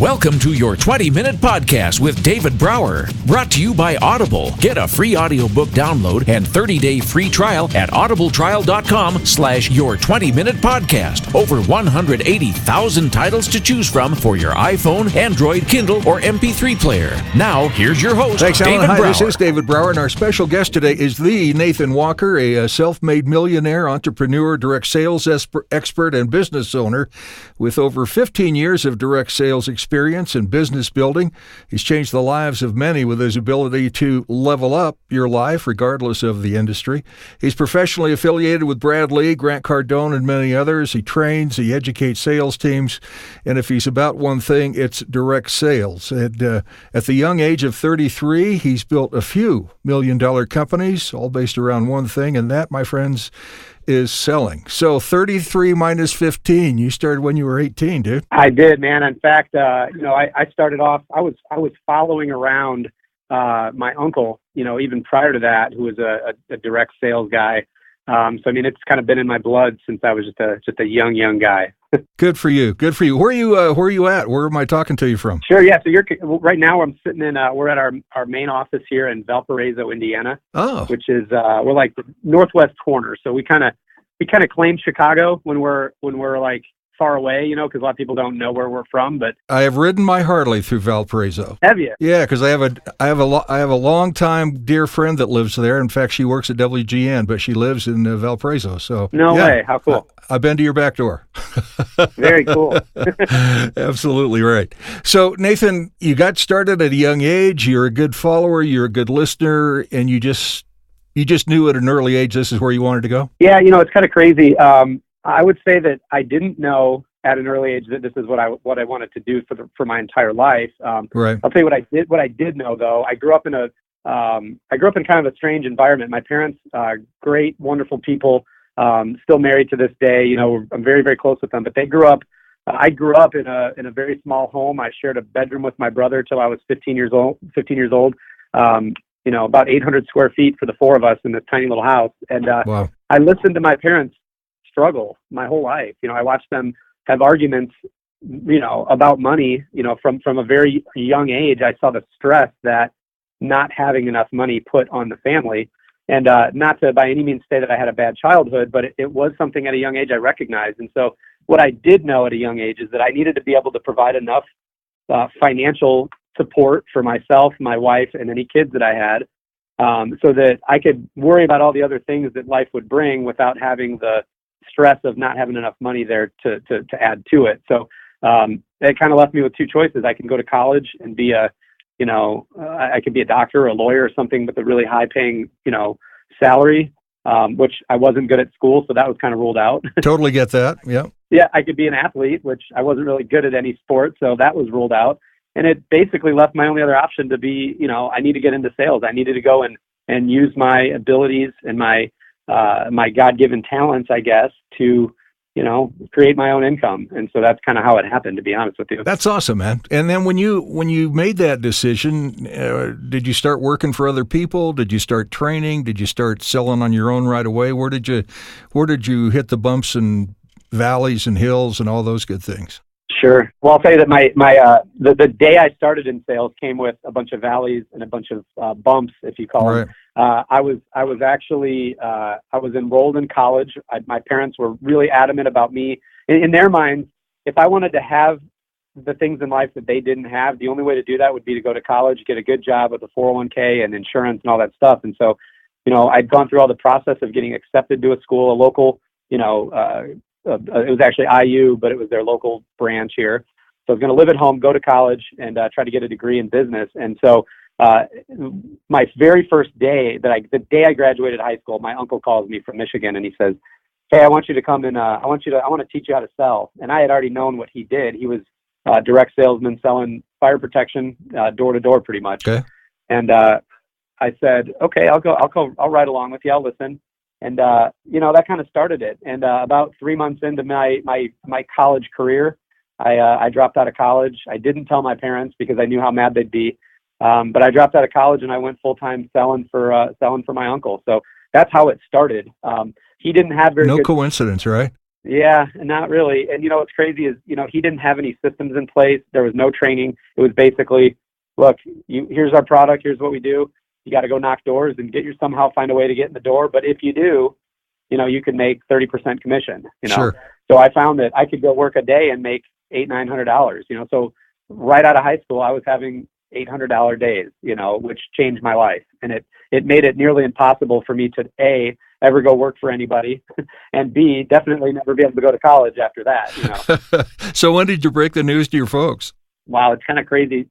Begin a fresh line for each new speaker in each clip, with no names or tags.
Welcome to your 20-minute podcast with David Brower, brought to you by Audible. Get a free audiobook download and 30-day free trial at audibletrial.com/your20-minute podcast. Over 180,000 titles to choose from for your iPhone, Android, Kindle, or MP3 player. Now, here's your host,
Thanks, Alan.
David
Hi,
Brower.
this is David Brower, and our special guest today is the Nathan Walker, a self-made millionaire, entrepreneur, direct sales expert, and business owner with over 15 years of direct sales experience and business building. He's changed the lives of many with his ability to level up your life regardless of the industry. He's professionally affiliated with Brad Lee, Grant Cardone, and many others. He trains, he educates sales teams, and if he's about one thing, it's direct sales. And at the young age of 33, he's built a few million-dollar companies, all based around one thing, and that, my friends, is selling. So 33 minus 15, you started when you were 18, dude.
I did, man. In fact, I started off, I was following around my uncle, even prior to that, who was a direct sales guy. So, I mean, it's kind of been in my blood since I was just a young guy.
Good for you. Good for you. Where are you at? Where am I talking to you from?
Sure. Yeah. So right now I'm sitting in, we're at our main office here in Valparaiso, Indiana, which is, we're like the northwest corner. So we kind of claim Chicago when we're like far away, because a lot of people don't know where we're from. But
I have ridden my Harley through Valparaiso.
Have you?
Yeah, because I have a long time dear friend that lives there. In fact, she works at WGN, but she lives in Valparaiso. So
no way, how cool!
I've been to your back door.
Very cool.
Absolutely right. So Nathan, you got started at a young age. You're a good follower. You're a good listener, and you just knew at an early age this is where you wanted to go.
Yeah, it's kind of crazy. I would say that I didn't know at an early age that this is what I wanted to do for my entire life.
Right.
I'll tell you what I did. What I did know, though, I grew up in kind of a strange environment. My parents, great, wonderful people, still married to this day. I'm very, very close with them. But they grew up. I grew up in a very small home. I shared a bedroom with my brother till I was 15 years old. About 800 square feet for the four of us in this tiny little house. And
wow.
I listened to my parents struggle my whole life. I watched them have arguments, about money, from a very young age. I saw the stress that not having enough money put on the family. And not to by any means say that I had a bad childhood, but it was something at a young age I recognized. And so what I did know at a young age is that I needed to be able to provide enough financial support for myself, my wife, and any kids that I had, so that I could worry about all the other things that life would bring without having the stress of not having enough money there to add to it. So it kind of left me with two choices. I can go to college and be I could be a doctor or a lawyer or something with a really high paying, salary, which I wasn't good at school. So that was kind of ruled out.
Totally get that. Yeah.
Yeah. I could be an athlete, which I wasn't really good at any sport. So that was ruled out. And it basically left my only other option to be, I need to get into sales. I needed to go and use my abilities and my God-given talents, I guess, to, create my own income. And so that's kind of how it happened, to be honest with you.
That's awesome, man. And then when you made that decision, did you start working for other people? Did you start training? Did you start selling on your own right away? Where did you hit the bumps and valleys and hills and all those good things?
Sure. Well, I'll tell you that the day I started in sales came with a bunch of valleys and a bunch of bumps, if you call them. I was enrolled in college. My parents were really adamant about me. In their minds, if I wanted to have the things in life that they didn't have, the only way to do that would be to go to college, get a good job with a 401k and insurance and all that stuff. And so, I'd gone through all the process of getting accepted to a school, a local, it was actually IU, but it was their local branch here. So I was going to live at home, go to college, and try to get a degree in business. And so my very first day, the day I graduated high school, my uncle calls me from Michigan and he says, "Hey, I want you to come and I want to teach you how to sell." And I had already known what he did. He was a direct salesman selling fire protection door to door, pretty much.
Okay.
And I said, "Okay, I'll ride along with you. I'll listen." And, that kind of started it. And about 3 months into my college career, I dropped out of college. I didn't tell my parents because I knew how mad they'd be. But I dropped out of college and I went full-time selling for my uncle. So that's how it started. He didn't have very
No
good...
coincidence, right?
Yeah, not really. And what's crazy is, he didn't have any systems in place. There was no training. It was basically, look, here's our product. Here's what we do. You got to go knock doors and somehow find a way to get in the door. But if you do, you could make 30% commission,
Sure.
So I found that I could go work a day and make $800-900, so right out of high school, I was having $800 days, which changed my life. And it made it nearly impossible for me to A, ever go work for anybody, and B, definitely never be able to go to college after that.
So when did you break the news to your folks?
Wow, it's kind of crazy.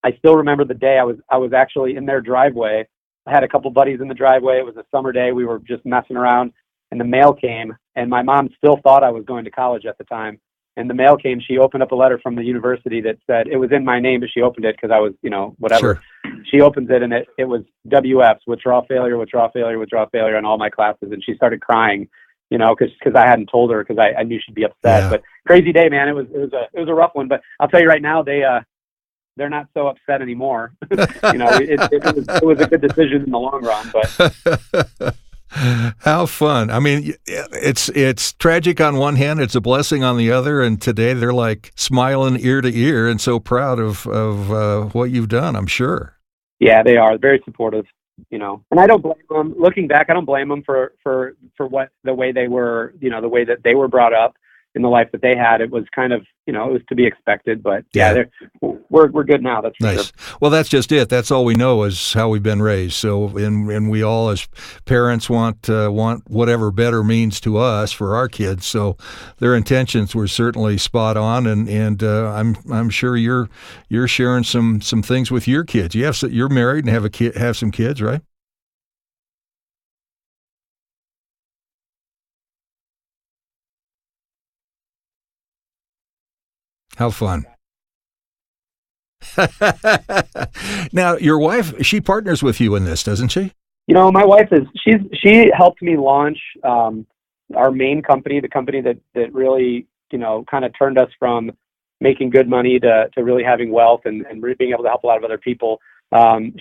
I still remember the day I was actually in their driveway. I had a couple buddies in the driveway. It was a summer day. We were just messing around, and the mail came, and my mom still thought I was going to college at the time. And the mail came. She opened up a letter from the university that said, it was in my name, but she opened it because I was, whatever.
Sure.
She opens it, and it was WFs, withdrawal failure, withdrawal failure, withdrawal failure, on all my classes. And she started crying, because I hadn't told her, because I knew she'd be upset.
Yeah.
But crazy day, man. It was a rough one. But I'll tell you right now, they're not so upset anymore. It was a good decision in the long run. But
how fun. I mean, it's tragic on one hand, it's a blessing on the other, and today they're like smiling ear to ear and so proud of what you've done, I'm sure.
Yeah, they are very supportive, and I don't blame them. Looking back, I don't blame them for the way they were, the way that they were brought up in the life that they had. It was kind of, it was to be expected, but we're good now. That's for
nice.
Sure.
Well, that's just it. That's all we know is how we've been raised. So, and we all as parents want whatever better means to us for our kids. So their intentions were certainly spot on. And I'm sure you're sharing some things with your kids. You're married and have some kids, right? How fun. Now, your wife, she partners with you in this, doesn't she?
My wife she helped me launch our main company, the company that really, kind of turned us from making good money to really having wealth and really being able to help a lot of other people.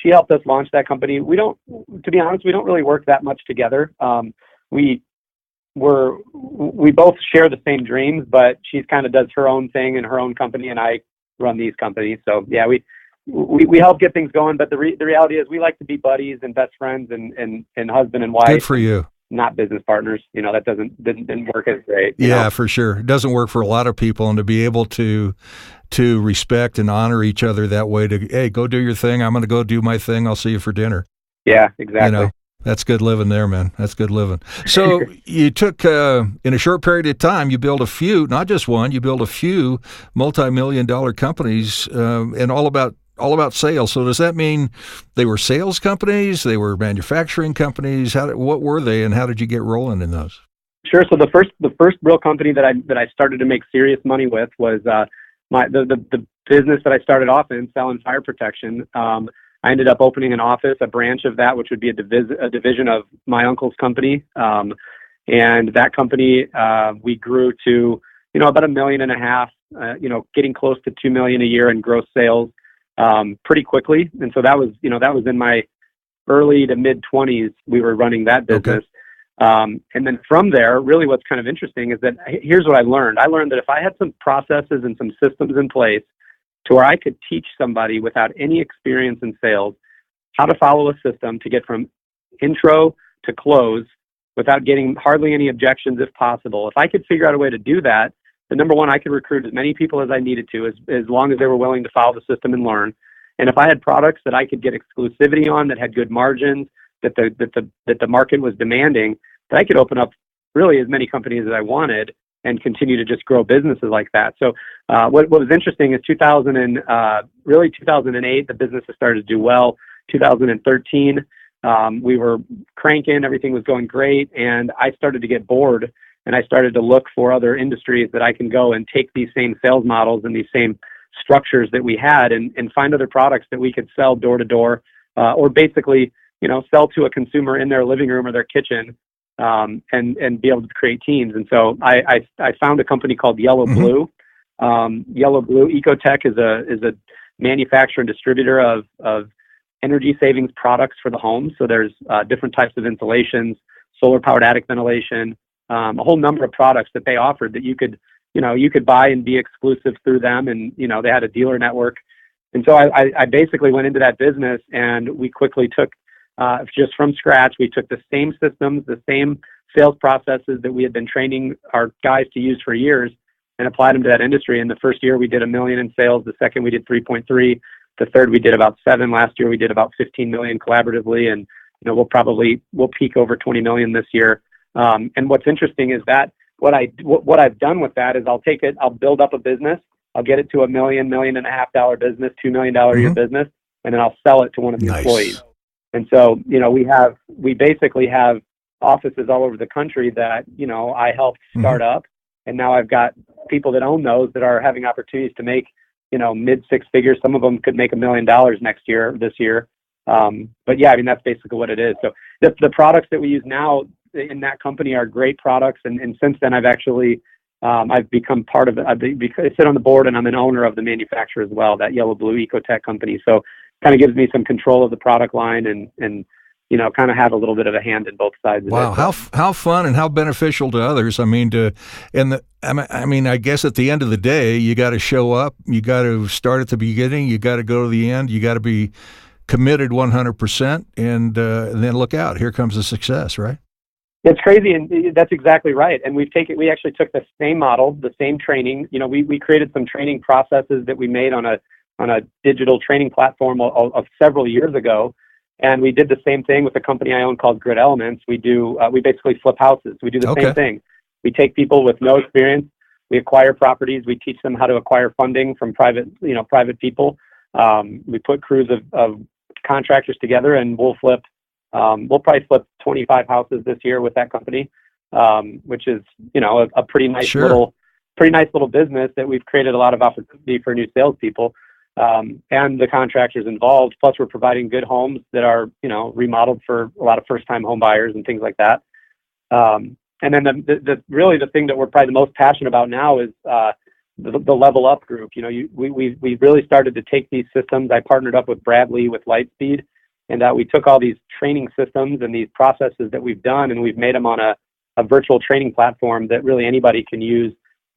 She helped us launch that company. To be honest, we don't really work that much together. We both share the same dreams, but she's kind of does her own thing in her own company, and I run these companies. So yeah, we help get things going. But the reality is, we like to be buddies and best friends and husband and wife.
Good for you.
Not business partners. That didn't work as great.
Yeah, for sure. It doesn't work for a lot of people, and to be able to respect and honor each other that way. Hey, go do your thing. I'm going to go do my thing. I'll see you for dinner.
Yeah, exactly.
That's good living there, man. That's good living. So you took, in a short period of time, you built a few, not just one, you built a few multi-million-dollar companies, and all about sales. So does that mean they were sales companies? They were manufacturing companies? What were they, and how did you get rolling in those?
Sure. So the first real company that I started to make serious money with was the business that I started off in, selling fire protection. I ended up opening an office, a branch of that, which would be a division of my uncle's company. And that company, we grew to, about $1.5 million, getting close to $2 million a year in gross sales, pretty quickly. And so that was in my early to mid 20s, we were running that business. Okay. And then from there, really what's kind of interesting is that here's what I learned. I learned that if I had some processes and some systems in place to where I could teach somebody without any experience in sales how to follow a system to get from intro to close without getting hardly any objections if possible. If I could figure out a way to do that, then number one, I could recruit as many people as I needed to, as long as they were willing to follow the system and learn. And if I had products that I could get exclusivity on, that had good margins, that the market was demanding, that I could open up really as many companies as I wanted and continue to just grow businesses like that. So what was interesting is 2008, the business has started to do well. 2013, we were cranking, everything was going great, and I started to get bored, and I started to look for other industries that I can go and take these same sales models and these same structures that we had and find other products that we could sell door to door, or basically, sell to a consumer in their living room or their kitchen, and be able to create teams. And so I found a company called Yellow Blue. Yellow Blue Ecotech is a manufacturer and distributor of energy savings products for the home. So there's different types of insulations, solar powered attic ventilation, a whole number of products that they offered that you could buy and be exclusive through them. And, they had a dealer network. And so I basically went into that business, and we quickly took, just from scratch, we took the same systems, the same sales processes that we had been training our guys to use for years, and applied them to that industry. In the first year, we did $1 million in sales. The second, we did 3.3. The third, we did about 7. Last year, we did about 15 million collaboratively. And, we'll peak over 20 million this year. And what's interesting is that what I've done with that is I'll build up a business. I'll get it to $1 million, $1.5 million business, $2 million a year business, and then I'll sell it to one of the employees. And so, we basically have offices all over the country that, I helped start up. And now I've got people that own those that are having opportunities to make, mid 6 figures. Some of them could make $1 million this year. But yeah, that's basically what it is. So the products that we use now in that company are great products. And since then I've actually, I've become part of it. I sit on the board, and I'm an owner of the manufacturer as well, that Yellow Blue Ecotech company. So kind of gives me some control of the product line and kind of have a little bit of a hand in both sides.
Wow,
of it.
How fun and how beneficial to others. I guess at the end of the day, you got to show up. You got to start at the beginning. You got to go to the end. You got to be committed 100%, and then look out. Here comes the success, right?
It's crazy, and that's exactly right. And we actually took the same model, the same training. We created some training processes that we made on a digital training platform of several years ago. And we did the same thing with a company I own called Grid Elements. We basically flip houses. We do the same thing. We take people with no experience. We acquire properties. We teach them how to acquire funding from private people. We put crews of contractors together, and we'll probably flip 25 houses this year with that company, which is, a pretty nice little business that we've created a lot of opportunity for new salespeople. And the contractors involved. Plus, we're providing good homes that are, remodeled for a lot of first-time home buyers and things like that. And then the thing that we're probably the most passionate about now is the Level Up group. We really started to take these systems. I partnered up with Bradley with Lightspeed, and we took all these training systems and these processes that we've done, and we've made them on a virtual training platform that really anybody can use,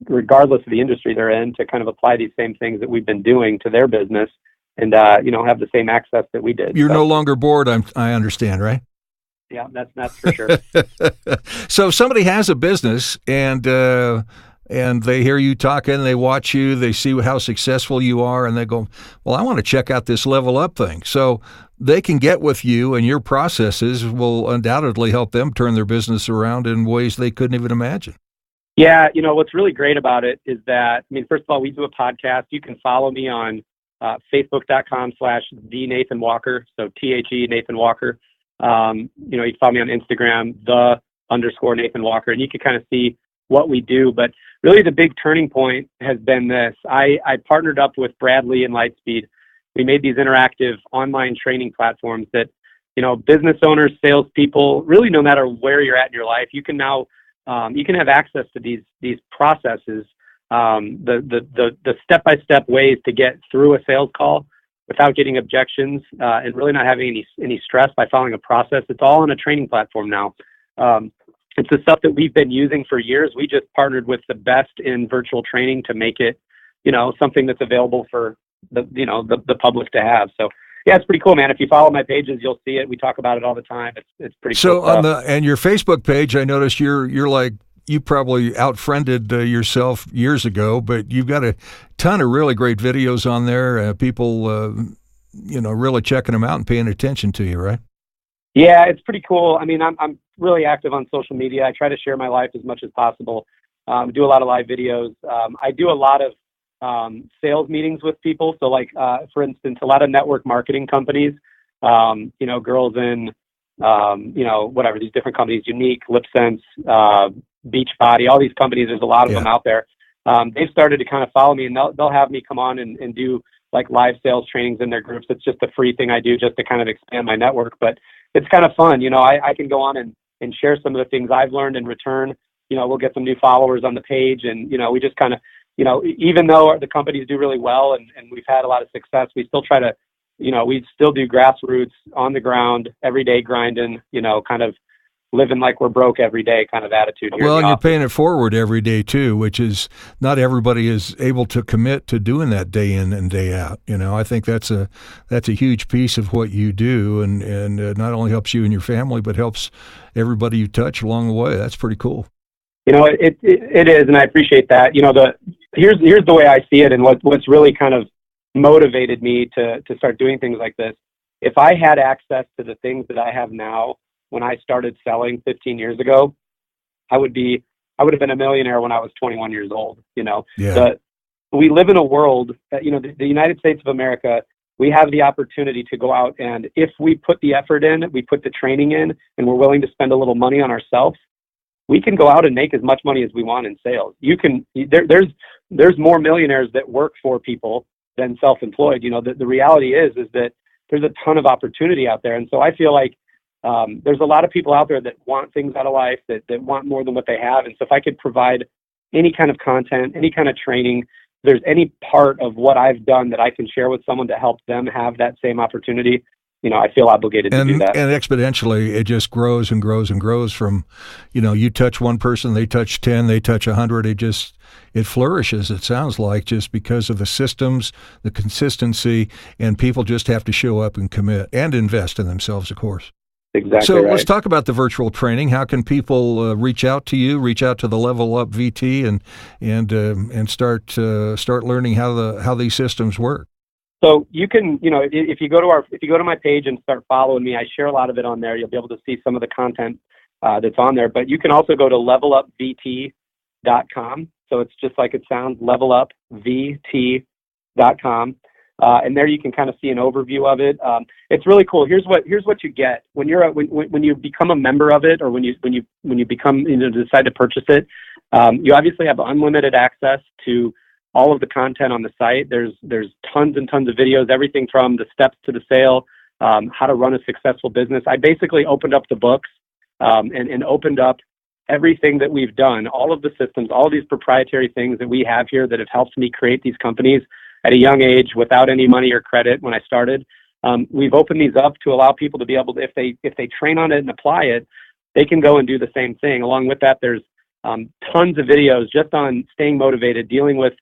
regardless of the industry they're in, to kind of apply these same things that we've been doing to their business and, have the same access that we did.
You're no longer bored, I understand, right?
Yeah, that's for sure.
So if somebody has a business and they hear you talking, they watch you, they see how successful you are, and they go, well, I want to check out this Level Up thing. So they can get with you, and your processes will undoubtedly help them turn their business around in ways they couldn't even imagine.
Yeah, what's really great about it is that, first of all, we do a podcast. You can follow me on facebook.com/the Nathan Walker. So THE Nathan Walker. You can follow me on Instagram, _Nathan Walker, and you can kind of see what we do. But really the big turning point has been this. I partnered up with Bradley and Lightspeed. We made these interactive online training platforms that, business owners, salespeople, really no matter where you're at in your life, you can now you can have access to these processes, the step-by-step ways to get through a sales call without getting objections, and really not having any stress by following a process. It's all on a training platform now. It's the stuff that we've been using for years. We just partnered with the best in virtual training to make it, something that's available for the public to have. So yeah, it's pretty cool, man. If you follow my pages, you'll see it. We talk about it all the time. It's pretty cool.
So and your Facebook page, I noticed you're like, you probably outfriended yourself years ago, but you've got a ton of really great videos on there. People, really checking them out and paying attention to you, right?
Yeah, it's pretty cool. I'm really active on social media. I try to share my life as much as possible. Do a lot of live videos. I do a lot of sales meetings with people. So like, for instance, a lot of network marketing companies, Girls in, whatever, these different companies, Unique, LipSense, Beachbody, all these companies, there's a lot of them out there. They've started to kind of follow me, and they'll have me come on and do like live sales trainings in their groups. It's just a free thing I do just to kind of expand my network, but it's kind of fun. I can go on and share some of the things I've learned in return. We'll get some new followers on the page, and, we just kind of, even though the companies do really well and we've had a lot of success, we still try to, we still do grassroots, on the ground, everyday grinding, kind of living like we're broke every day kind of attitude here.
Well, and you're paying it forward every day too, which is not everybody is able to commit to doing that day in and day out. I think that's a huge piece of what you do, and not only helps you and your family, but helps everybody you touch along the way. That's pretty cool.
It is, and I appreciate that. Here's the way I see it, and what's really kind of motivated me to start doing things like this. If I had access to the things that I have now when I started selling 15 years ago, I would have been a millionaire when I was 21 years old.
Yeah.
We live in a world that, the United States of America, we have the opportunity to go out, and if we put the effort in, we put the training in, and we're willing to spend a little money on ourselves, we can go out and make as much money as we want in sales. There's more millionaires that work for people than self-employed. The reality is that there's a ton of opportunity out there. And so I feel like there's a lot of people out there that want things out of life, that want more than what they have. And so if I could provide any kind of content, any kind of training, if there's any part of what I've done that I can share with someone to help them have that same opportunity, I feel obligated to do that.
And exponentially, it just grows and grows and grows from, you touch one person, they touch 10, they touch 100. It flourishes, it sounds like, just because of the systems, the consistency, and people just have to show up and commit and invest in themselves, of course.
Exactly.
So
right.
Let's talk about the virtual training. How can people reach out to you, reach out to the Level Up VT, and start learning how these systems work?
So you can, if you go to my page and start following me, I share a lot of it on there. You'll be able to see some of the content that's on there. But you can also go to levelupvt.com. So it's just like it sounds, levelupvt.com. And there you can kind of see an overview of it. It's really cool. Here's what you get when you become a member of it, or when you become decide to purchase it. You obviously have unlimited access to all of the content on the site. There's tons and tons of videos, everything from the steps to the sale, how to run a successful business. I basically opened up the books and opened up everything that we've done, all of the systems, all these proprietary things that we have here that have helped me create these companies at a young age without any money or credit when I started. We've opened these up to allow people to be able to, if they train on it and apply it, they can go and do the same thing. Along with that, there's tons of videos just on staying motivated, dealing with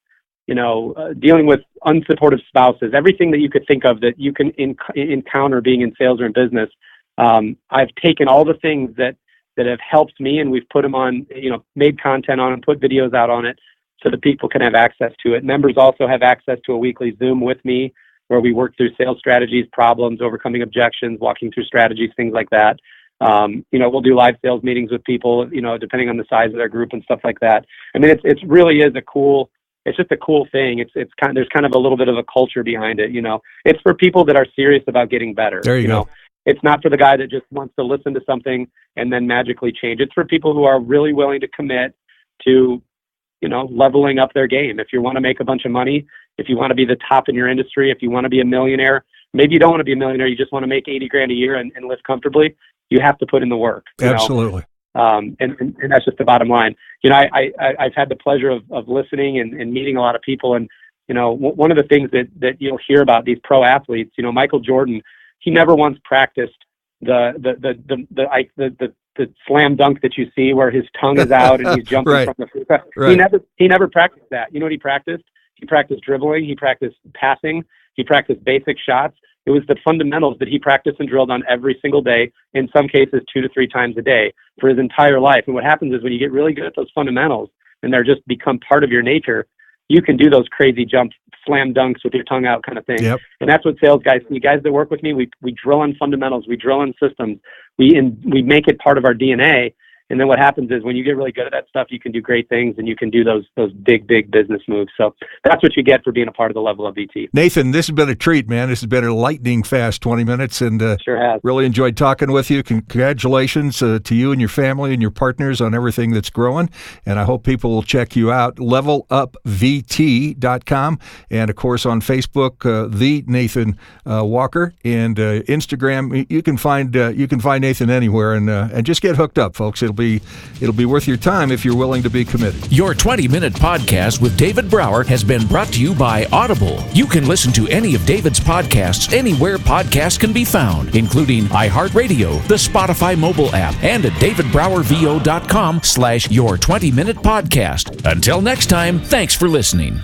unsupportive spouses, everything that you could think of that you can encounter being in sales or in business. I've taken all the things that have helped me, and we've put them on, made content on and put videos out on it so that people can have access to it. Members also have access to a weekly Zoom with me where we work through sales strategies, problems, overcoming objections, walking through strategies, things like that. We'll do live sales meetings with people, depending on the size of their group and stuff like that. I mean, it really is it's just a cool thing. There's kind of a little bit of a culture behind it. It's for people that are serious about getting better.
There you go.
It's not for the guy that just wants to listen to something and then magically change. It's for people who are really willing to commit to, leveling up their game. If you want to make a bunch of money, if you want to be the top in your industry, if you want to be a millionaire, maybe you don't want to be a millionaire, you just want to make $80,000 a year and live comfortably, you have to put in the work.
Absolutely.
And that's just the bottom line. I've had the pleasure of listening and meeting a lot of people. And, one of the things that you'll hear about these pro athletes, Michael Jordan, he never once practiced the slam dunk that you see where his tongue is out and he's jumping
right.
from the free throw.
Right.
He never practiced that. You know what he practiced? He practiced dribbling. He practiced passing. He practiced basic shots. It was the fundamentals that he practiced and drilled on every single day, in some cases 2 to 3 times a day for his entire life. And what happens is when you get really good at those fundamentals and they're just become part of your nature, you can do those crazy jump slam dunks with your tongue out kind of thing.
Yep.
And that's what sales guys, the guys that work with me, we drill on fundamentals, we drill on systems, we make it part of our DNA. And then what happens is when you get really good at that stuff, you can do great things and you can do those big business moves. So that's what you get for being a part of the Level Up VT.
Nathan, this has been a treat, man. This has been a lightning fast 20 minutes, and
sure has.
Really enjoyed talking with you. Congratulations to you and your family and your partners on everything that's growing. And I hope people will check you out, levelupvt.com, and of course on Facebook, the Nathan Walker, and Instagram. You can find Nathan anywhere, and just get hooked up, folks. It'll be worth your time if you're willing to be committed.
Your 20-minute podcast with David Brower has been brought to you by Audible. You can listen to any of David's podcasts anywhere podcasts can be found, including iHeartRadio, the Spotify mobile app, and at davidbrowervo.com/your20-minute podcast. Until next time, thanks for listening.